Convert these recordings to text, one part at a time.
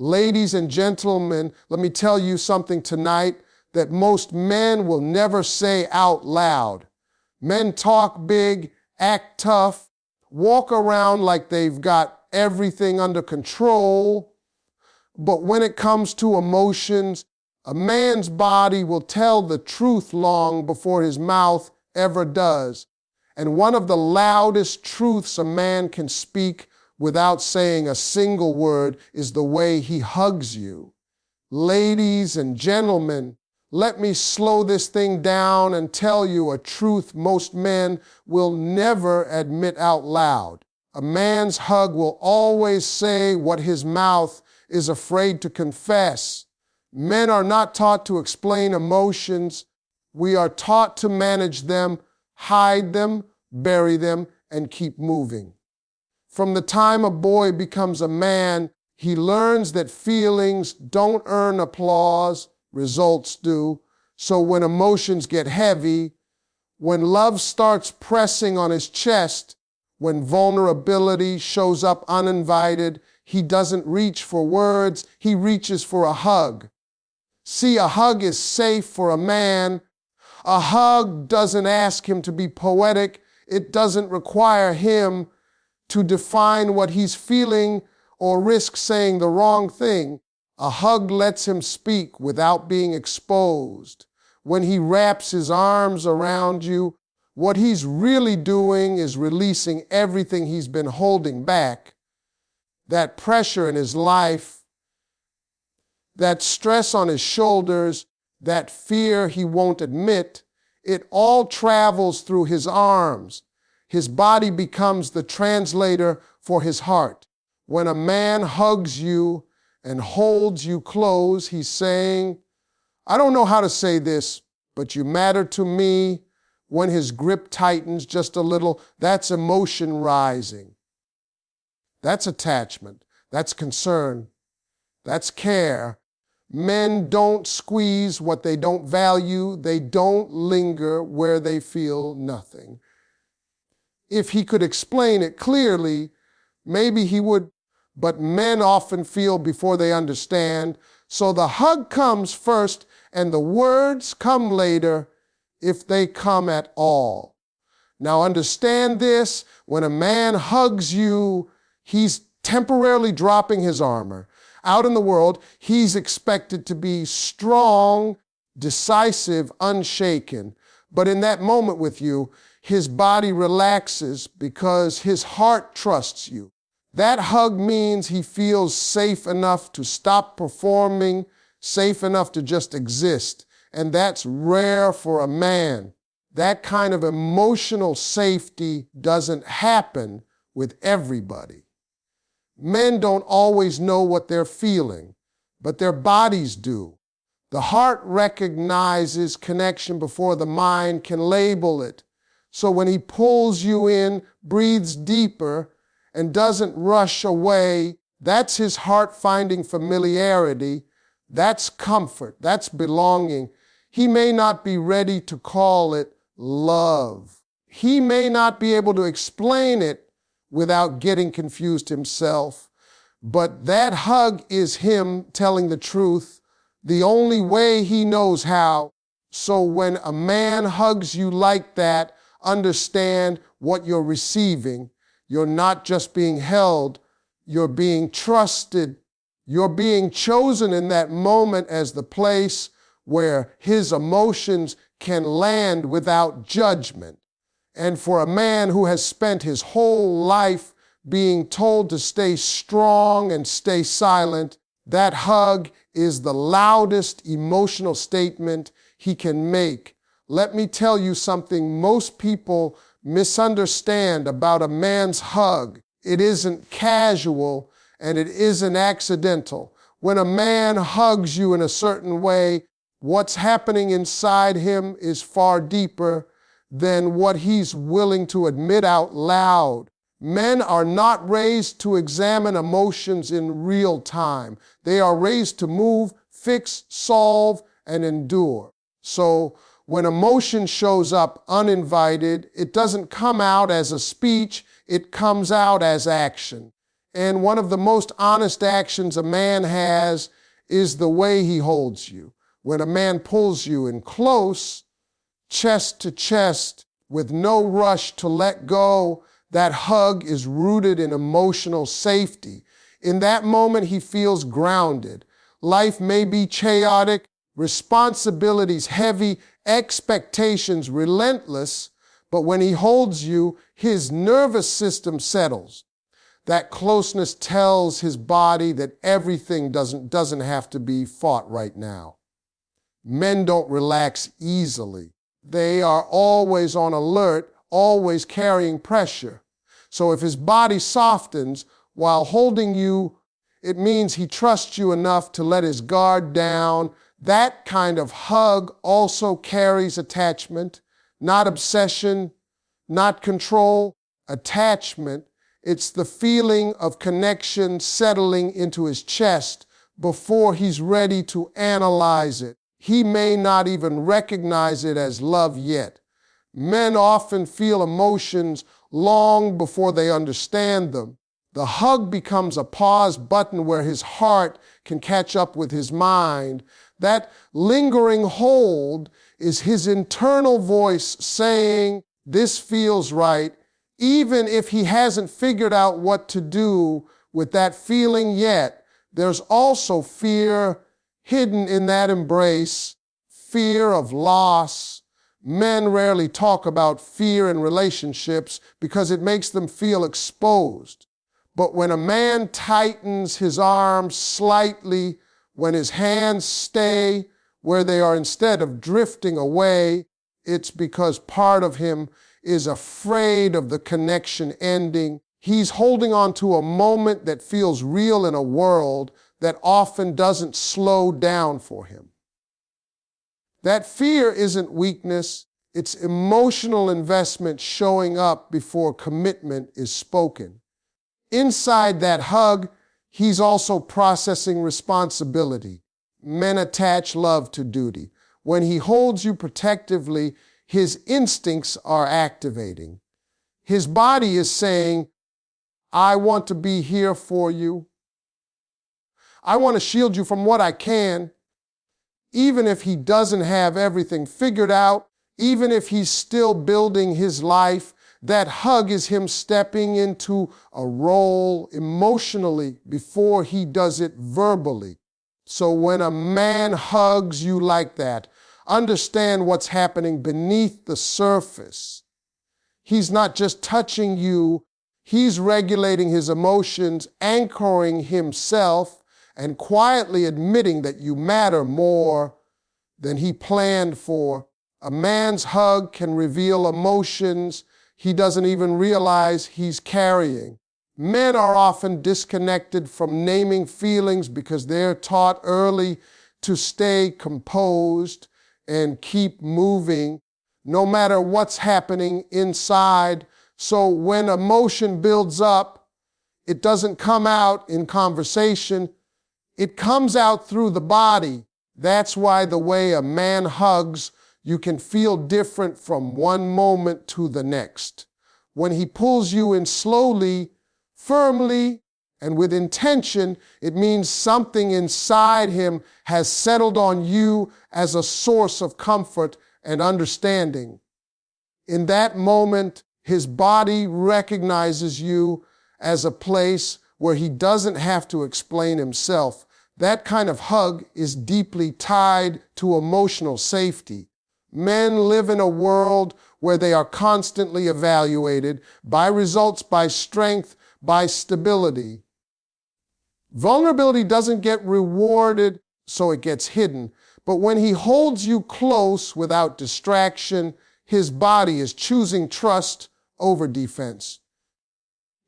Ladies and gentlemen, let me tell you something tonight that most men will never say out loud. Men talk big, act tough, walk around like they've got everything under control. But when it comes to emotions, a man's body will tell the truth long before his mouth ever does. And one of the loudest truths a man can speak without saying a single word is the way he hugs you. Ladies and gentlemen, let me slow this thing down and tell you a truth most men will never admit out loud. A man's hug will always say what his mouth is afraid to confess. Men are not taught to explain emotions. We are taught to manage them, hide them, bury them, and keep moving. From the time a boy becomes a man, he learns that feelings don't earn applause, results do. So when emotions get heavy, when love starts pressing on his chest, when vulnerability shows up uninvited, he doesn't reach for words, he reaches for a hug. See, a hug is safe for a man. A hug doesn't ask him to be poetic. It doesn't require him to define what he's feeling or risk saying the wrong thing. A hug lets him speak without being exposed. When he wraps his arms around you, what he's really doing is releasing everything he's been holding back. That pressure in his life, that stress on his shoulders, that fear he won't admit, it all travels through his arms. His body becomes the translator for his heart. When a man hugs you and holds you close, he's saying, I don't know how to say this, but you matter to me. When his grip tightens just a little, that's emotion rising. That's attachment. That's concern. That's care. Men don't squeeze what they don't value. They don't linger where they feel nothing. If he could explain it clearly, maybe he would, but men often feel before they understand. So the hug comes first and the words come later, if they come at all. Now understand this, when a man hugs you, he's temporarily dropping his armor. Out in the world, he's expected to be strong, decisive, unshaken. But in that moment with you, his body relaxes because his heart trusts you. That hug means he feels safe enough to stop performing, safe enough to just exist. And that's rare for a man. That kind of emotional safety doesn't happen with everybody. Men don't always know what they're feeling, but their bodies do. The heart recognizes connection before the mind can label it. So when he pulls you in, breathes deeper, and doesn't rush away, that's his heart finding familiarity. That's comfort. That's belonging. He may not be ready to call it love. He may not be able to explain it without getting confused himself. But that hug is him telling the truth, the only way he knows how. So when a man hugs you like that, understand what you're receiving. You're not just being held, you're being trusted. You're being chosen in that moment as the place where his emotions can land without judgment. And for a man who has spent his whole life being told to stay strong and stay silent, that hug is the loudest emotional statement he can make. Let me tell you something most people misunderstand about a man's hug. It isn't casual and it isn't accidental. When a man hugs you in a certain way, what's happening inside him is far deeper than what he's willing to admit out loud. Men are not raised to examine emotions in real time. They are raised to move, fix, solve, and endure. So when emotion shows up uninvited, it doesn't come out as a speech, it comes out as action. And one of the most honest actions a man has is the way he holds you. When a man pulls you in close, chest to chest, with no rush to let go, that hug is rooted in emotional safety. In that moment, he feels grounded. Life may be chaotic, responsibilities heavy, expectations relentless, but when he holds you, his nervous system settles. That closeness tells his body that everything doesn't have to be fought right now. Men don't relax easily. They are always on alert, always carrying pressure. So if his body softens while holding you, it means he trusts you enough to let his guard down. That kind of hug also carries attachment, not obsession, not control, attachment. It's the feeling of connection settling into his chest before he's ready to analyze it. He may not even recognize it as love yet. Men often feel emotions long before they understand them. The hug becomes a pause button where his heart can catch up with his mind. That lingering hold is his internal voice saying, "This feels right," even if he hasn't figured out what to do with that feeling yet. There's also fear hidden in that embrace, fear of loss. Men rarely talk about fear in relationships because it makes them feel exposed. But when a man tightens his arms slightly, when his hands stay where they are instead of drifting away, it's because part of him is afraid of the connection ending. He's holding on to a moment that feels real in a world that often doesn't slow down for him. That fear isn't weakness, it's emotional investment showing up before commitment is spoken. Inside that hug, he's also processing responsibility. Men attach love to duty. When he holds you protectively, his instincts are activating. His body is saying, "I want to be here for you. I want to shield you from what I can." Even if he doesn't have everything figured out, even if he's still building his life, that hug is him stepping into a role emotionally before he does it verbally. So when a man hugs you like that, understand what's happening beneath the surface. He's not just touching you, he's regulating his emotions, anchoring himself, and quietly admitting that you matter more than he planned for. A man's hug can reveal emotions he doesn't even realize he's carrying. Men are often disconnected from naming feelings because they're taught early to stay composed and keep moving, no matter what's happening inside. So when emotion builds up, it doesn't come out in conversation. It comes out through the body. That's why the way a man hugs, you can feel different from one moment to the next. When he pulls you in slowly, firmly, and with intention, it means something inside him has settled on you as a source of comfort and understanding. In that moment, his body recognizes you as a place where he doesn't have to explain himself. That kind of hug is deeply tied to emotional safety. Men live in a world where they are constantly evaluated by results, by strength, by stability. Vulnerability doesn't get rewarded, so it gets hidden. But when he holds you close without distraction, his body is choosing trust over defense.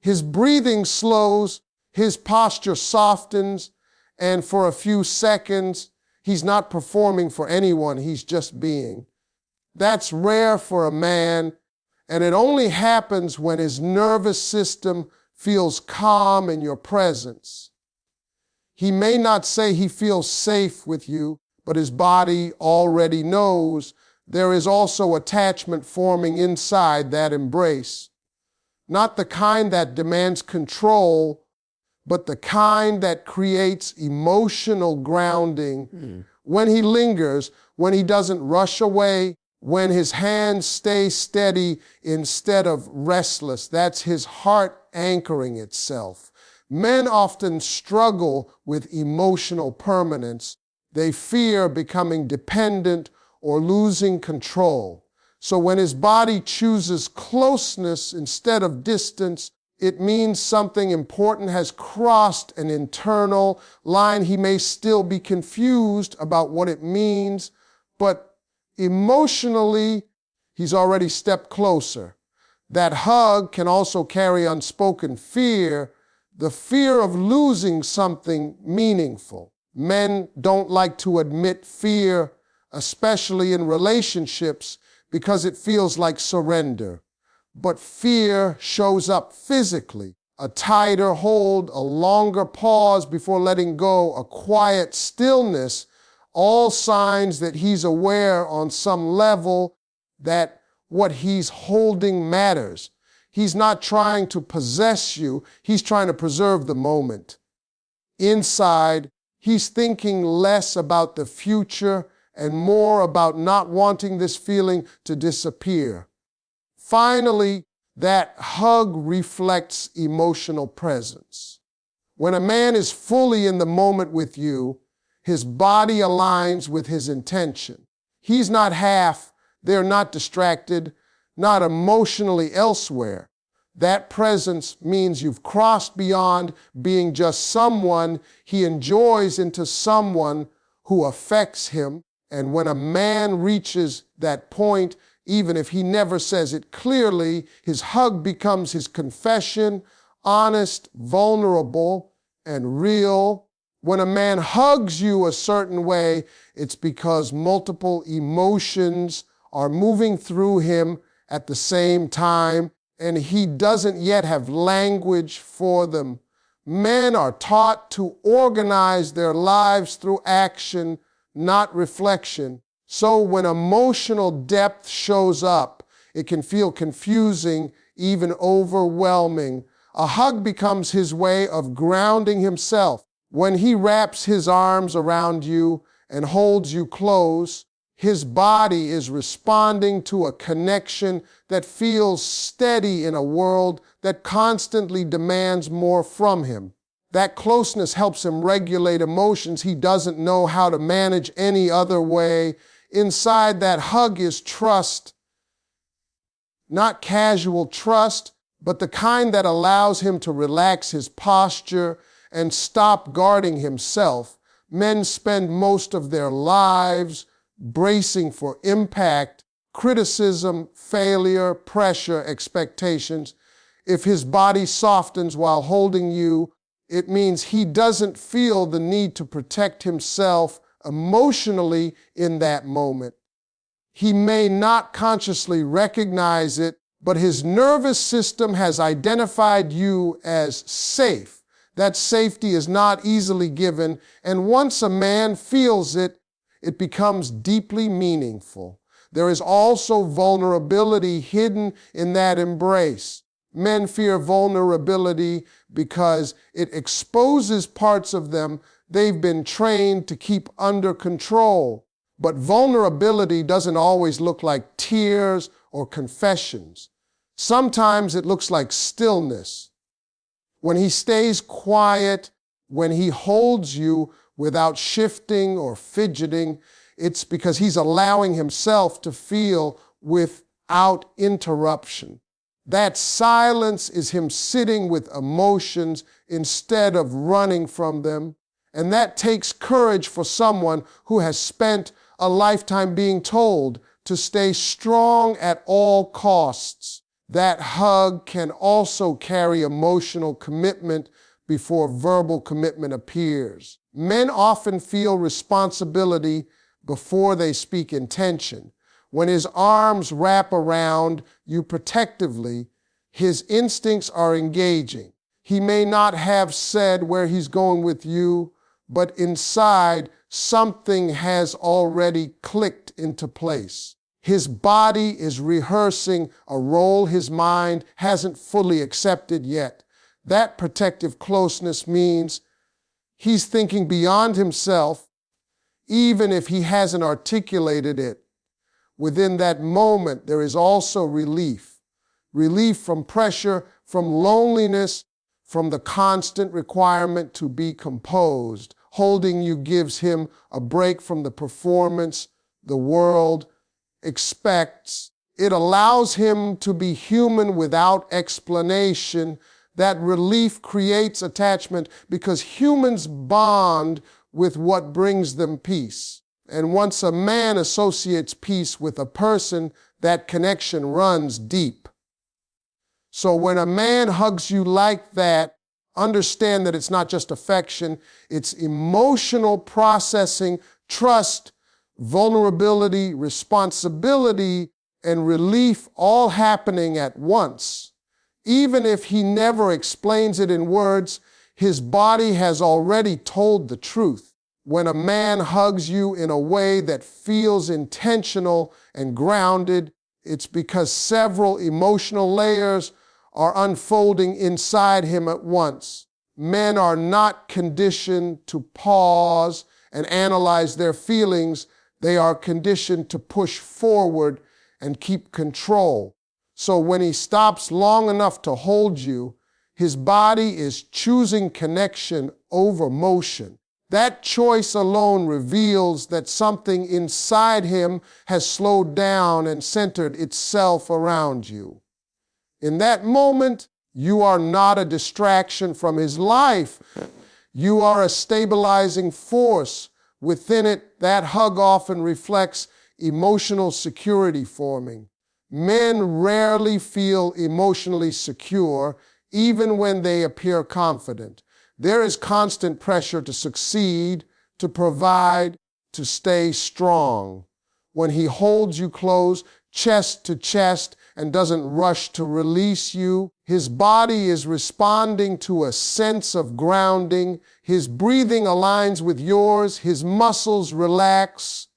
His breathing slows, his posture softens, and for a few seconds, he's not performing for anyone, he's just being. That's rare for a man, and it only happens when his nervous system feels calm in your presence. He may not say he feels safe with you, but his body already knows there is also attachment forming inside that embrace. Not the kind that demands control, but the kind that creates emotional grounding. When he lingers, when he doesn't rush away, when his hands stay steady instead of restless, that's his heart anchoring itself. Men often struggle with emotional permanence. They fear becoming dependent or losing control. So when his body chooses closeness instead of distance, it means something important has crossed an internal line. He may still be confused about what it means, but emotionally, he's already stepped closer. That hug can also carry unspoken fear, the fear of losing something meaningful. Men don't like to admit fear, especially in relationships, because it feels like surrender. But fear shows up physically. A tighter hold, a longer pause before letting go, a quiet stillness, all signs that he's aware on some level that what he's holding matters. He's not trying to possess you, he's trying to preserve the moment. Inside, he's thinking less about the future and more about not wanting this feeling to disappear. Finally, that hug reflects emotional presence. When a man is fully in the moment with you, his body aligns with his intention. He's not half, they're not distracted, not emotionally elsewhere. That presence means you've crossed beyond being just someone he enjoys into someone who affects him. And when a man reaches that point, even if he never says it clearly, his hug becomes his confession, honest, vulnerable, and real. When a man hugs you a certain way, it's because multiple emotions are moving through him at the same time, and he doesn't yet have language for them. Men are taught to organize their lives through action, not reflection. So when emotional depth shows up, it can feel confusing, even overwhelming. A hug becomes his way of grounding himself. When he wraps his arms around you and holds you close, his body is responding to a connection that feels steady in a world that constantly demands more from him. That closeness helps him regulate emotions he doesn't know how to manage any other way. Inside that hug is trust, not casual trust, but the kind that allows him to relax his posture and stop guarding himself. Men spend most of their lives bracing for impact, criticism, failure, pressure, expectations. If his body softens while holding you, it means he doesn't feel the need to protect himself emotionally in that moment. He may not consciously recognize it, but his nervous system has identified you as safe. That safety is not easily given, and once a man feels it, it becomes deeply meaningful. There is also vulnerability hidden in that embrace. Men fear vulnerability because it exposes parts of them they've been trained to keep under control. But vulnerability doesn't always look like tears or confessions. Sometimes it looks like stillness. When he stays quiet, when he holds you without shifting or fidgeting, it's because he's allowing himself to feel without interruption. That silence is him sitting with emotions instead of running from them. And that takes courage for someone who has spent a lifetime being told to stay strong at all costs. That hug can also carry emotional commitment before verbal commitment appears. Men often feel responsibility before they speak intention. When his arms wrap around you protectively, his instincts are engaging. He may not have said where he's going with you, but inside, something has already clicked into place. His body is rehearsing a role his mind hasn't fully accepted yet. That protective closeness means he's thinking beyond himself, even if he hasn't articulated it. Within that moment, there is also relief. Relief from pressure, from loneliness, from the constant requirement to be composed. Holding you gives him a break from the performance the world expects. It allows him to be human without explanation. That relief creates attachment because humans bond with what brings them peace. And once a man associates peace with a person, that connection runs deep. So when a man hugs you like that, understand that it's not just affection, it's emotional processing, trust, vulnerability, responsibility, and relief all happening at once. Even if he never explains it in words, his body has already told the truth. When a man hugs you in a way that feels intentional and grounded, it's because several emotional layers are unfolding inside him at once. Men are not conditioned to pause and analyze their feelings. They are conditioned to push forward and keep control. So when he stops long enough to hold you, his body is choosing connection over motion. That choice alone reveals that something inside him has slowed down and centered itself around you. In that moment, you are not a distraction from his life. You are a stabilizing force. Within it, that hug often reflects emotional security forming. Men rarely feel emotionally secure, even when they appear confident. There is constant pressure to succeed, to provide, to stay strong. When he holds you close, chest to chest, and doesn't rush to release you, his body is responding to a sense of grounding. His breathing aligns with yours, his muscles relax,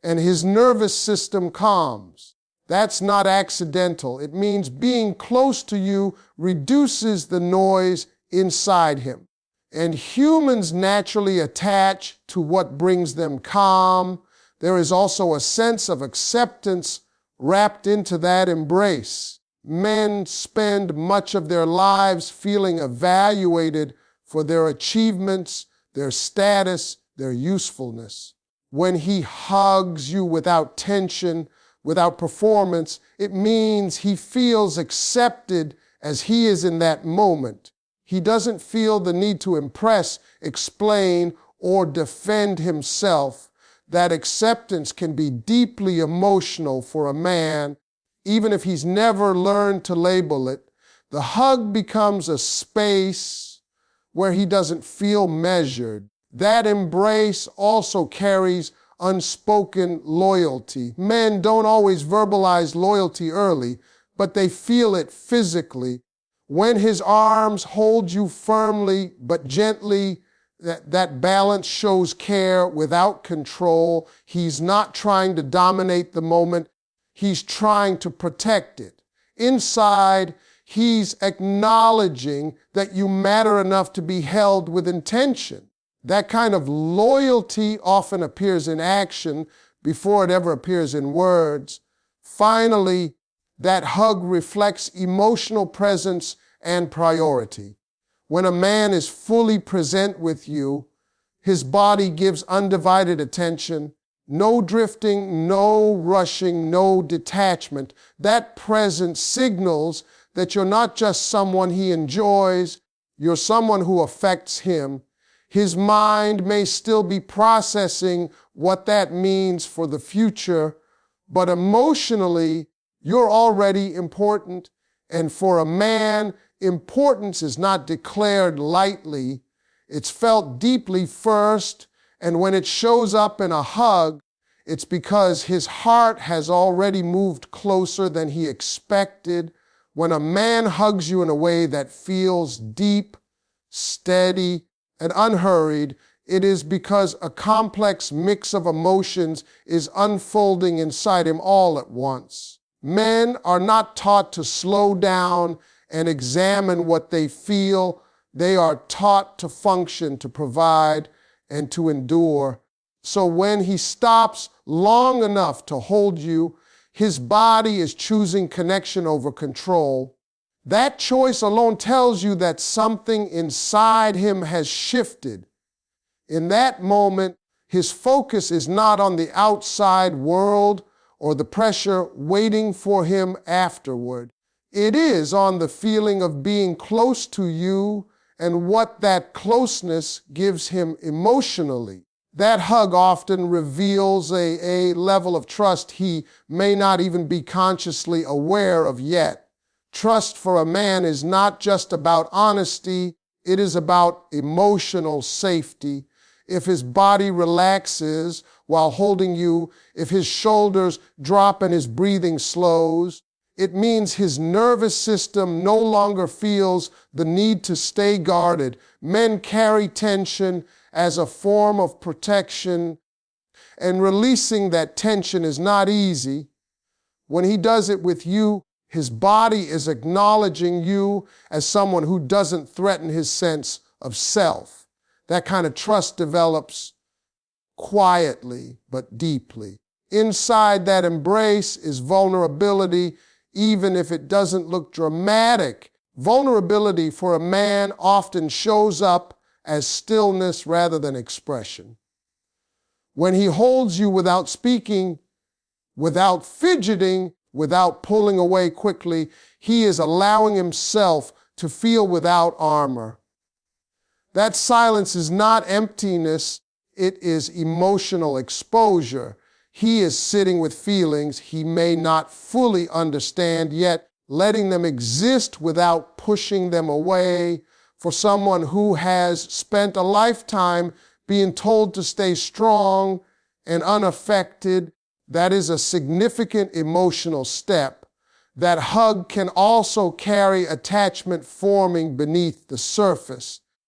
and his nervous system calms. That's not accidental. It means being close to you reduces the noise inside him. And humans naturally attach to what brings them calm. There is also a sense of acceptance wrapped into that embrace. Men spend much of their lives feeling evaluated for their achievements, their status, their usefulness. When he hugs you without tension, without performance, it means he feels accepted as he is in that moment. He doesn't feel the need to impress, explain, or defend himself. That acceptance can be deeply emotional for a man, even if he's never learned to label it. The hug becomes a space where he doesn't feel measured. That embrace also carries unspoken loyalty. Men don't always verbalize loyalty early, but they feel it physically. When his arms hold you firmly but gently, that balance shows care without control. He's not trying to dominate the moment. He's trying to protect it. Inside, he's acknowledging that you matter enough to be held with intention. That kind of loyalty often appears in action before it ever appears in words. Finally, that hug reflects emotional presence and priority. When a man is fully present with you, his body gives undivided attention, no drifting, no rushing, no detachment. That presence signals that you're not just someone he enjoys, you're someone who affects him. His mind may still be processing what that means for the future, but emotionally, you're already important. And for a man, importance is not declared lightly. It's felt deeply first, and when it shows up in a hug, it's because his heart has already moved closer than he expected. When a man hugs you in a way that feels deep, steady, and unhurried, it is because a complex mix of emotions is unfolding inside him all at once. Men are not taught to slow down and examine what they feel. They are taught to function, to provide, and to endure. So when he stops long enough to hold you, his body is choosing connection over control. That choice alone tells you that something inside him has shifted. In that moment, his focus is not on the outside world or the pressure waiting for him afterward. It is on the feeling of being close to you and what that closeness gives him emotionally. That hug often reveals a level of trust he may not even be consciously aware of yet. Trust for a man is not just about honesty, it is about emotional safety. If his body relaxes while holding you, if his shoulders drop and his breathing slows, it means his nervous system no longer feels the need to stay guarded. Men carry tension as a form of protection, and releasing that tension is not easy. When he does it with you, his body is acknowledging you as someone who doesn't threaten his sense of self. That kind of trust develops quietly but deeply. Inside that embrace is vulnerability, even if it doesn't look dramatic. Vulnerability for a man often shows up as stillness rather than expression. When he holds you without speaking, without fidgeting, without pulling away quickly, he is allowing himself to feel without armor. That silence is not emptiness, it is emotional exposure. He is sitting with feelings he may not fully understand, yet letting them exist without pushing them away. For someone who has spent a lifetime being told to stay strong and unaffected, that is a significant emotional step. That hug can also carry attachment forming beneath the surface.